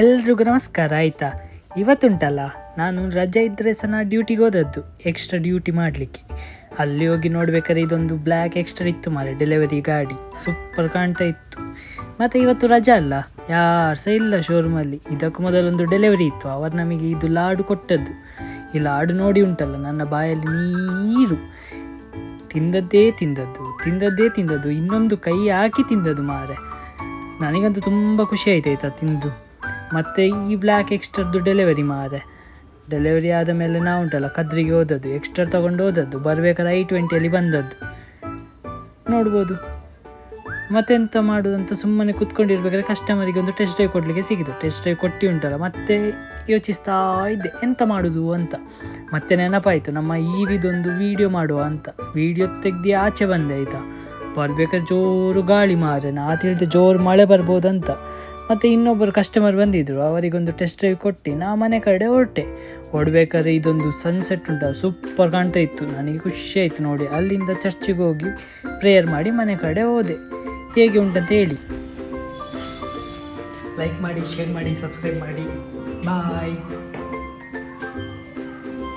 ಎಲ್ರಿಗೂ ನಮಸ್ಕಾರ. ಆಯಿತಾ, ಇವತ್ತುಂಟಲ್ಲ ನಾನು ರಜೆ ಇದ್ದರೆ ಸಹ ಡ್ಯೂಟಿಗೆ ಹೋದದ್ದು ಎಕ್ಸ್ಟ್ರಾ ಡ್ಯೂಟಿ ಮಾಡಲಿಕ್ಕೆ. ಅಲ್ಲಿ ಹೋಗಿ ನೋಡ್ಬೇಕಾದ್ರೆ ಇದೊಂದು ಬ್ಲ್ಯಾಕ್ ಎಕ್ಸ್ಟ್ರಾ ಇತ್ತು ಮಾರೆ, ಡೆಲಿವರಿ ಗಾಡಿ ಸೂಪರ್ ಕಾಣ್ತಾ ಇತ್ತು. ಮತ್ತು ಇವತ್ತು ರಜೆ ಅಲ್ಲ, ಯಾರು ಸಹ ಇಲ್ಲ ಶೋರೂಮಲ್ಲಿ. ಇದಕ್ಕೂ ಮೊದಲೊಂದು ಡೆಲಿವರಿ ಇತ್ತು, ಅವರು ನಮಗೆ ಇದು ಲಾಡು ಕೊಟ್ಟದ್ದು. ಈ ಲಾಡು ನೋಡಿ ಉಂಟಲ್ಲ, ನನ್ನ ಬಾಯಲ್ಲಿ ನೀರು. ತಿಂದದ್ದೇ ತಿಂದದ್ದು, ಇನ್ನೊಂದು ಕೈ ಹಾಕಿ ತಿಂದದ್ದು ಮಾರೆ. ನನಗಂತೂ ತುಂಬ ಖುಷಿ ಆಯ್ತಾಯ್ತಾ ತಿಂದು. ಮತ್ತು ಈ ಬ್ಲ್ಯಾಕ್ ಎಕ್ಸ್ಟ್ರದ್ದು ಡೆಲಿವರಿ ಮಾರೆ. ಡೆಲಿವರಿ ಆದ ಮೇಲೆ ನಾವು ಉಂಟಲ್ಲ ಕದ್ರಿಗೆ ಹೋದದ್ದು, ಎಕ್ಸ್ಟ್ರಾ ತೊಗೊಂಡು ಹೋದದ್ದು, ಬರಬೇಕಾದ್ರೆ I20 ಬಂದದ್ದು ನೋಡ್ಬೋದು. ಮತ್ತೆಂತ ಮಾಡೋದಂತ ಸುಮ್ಮನೆ ಕೂತ್ಕೊಂಡಿರ್ಬೇಕಾದ್ರೆ ಕಸ್ಟಮರಿಗೆ ಒಂದು ಟೆಸ್ಟ್ ಡ್ರೈವ್ ಕೊಡಲಿಕ್ಕೆ ಸಿಕ್ಕಿತು. ಟೆಸ್ಟ್ ಡ್ರೈವ್ ಕೊಟ್ಟು ಉಂಟಲ್ಲ, ಮತ್ತೆ ಯೋಚಿಸ್ತಾ ಇದ್ದೆ ಎಂತ ಮಾಡೋದು ಅಂತ. ಮತ್ತೆ ನೆನಪಾಯಿತು, ನಮ್ಮ ಈವಿದೊಂದು ವೀಡಿಯೋ ಮಾಡುವ ಅಂತ. ವೀಡಿಯೋ ತೆಗ್ದು ಆಚೆ ಬಂದೆ ಆಯಿತಾ. ಬರಬೇಕಾದ್ರೆ ಜೋರು ಗಾಳಿ ಮಾರೆ, ನಾ ತಿಳಿದೆ ಜೋರು ಮಳೆ ಬರ್ಬೋದಂತ. ಮತ್ತು ಇನ್ನೊಬ್ಬರು ಕಸ್ಟಮರ್ ಬಂದಿದ್ದರು, ಅವರಿಗೊಂದು ಟೆಸ್ಟ್ ಡ್ರೈವ್ ಕೊಟ್ಟು ನಾ ಮನೆ ಕಡೆ ಹೊರಡ್ಬೇಕಾದ್ರೆ ಇದೊಂದು ಸನ್ಸೆಟ್ ಉಂಟು, ಸೂಪರ್ ಕಾಣ್ತಾ ಇತ್ತು. ನನಗೆ ಖುಷಿ ಆಯಿತು ನೋಡಿ. ಅಲ್ಲಿಂದ ಚರ್ಚಿಗೆ ಹೋಗಿ ಪ್ರೇಯರ್ ಮಾಡಿ ಮನೆ ಕಡೆ ಹೋದೆ. ಹೇಗೆ ಉಂಟಂತ ಹೇಳಿ. ಲೈಕ್ ಮಾಡಿ, ಶೇರ್ ಮಾಡಿ, ಸಬ್ಸ್ಕ್ರೈಬ್ ಮಾಡಿ. ಬಾಯ್.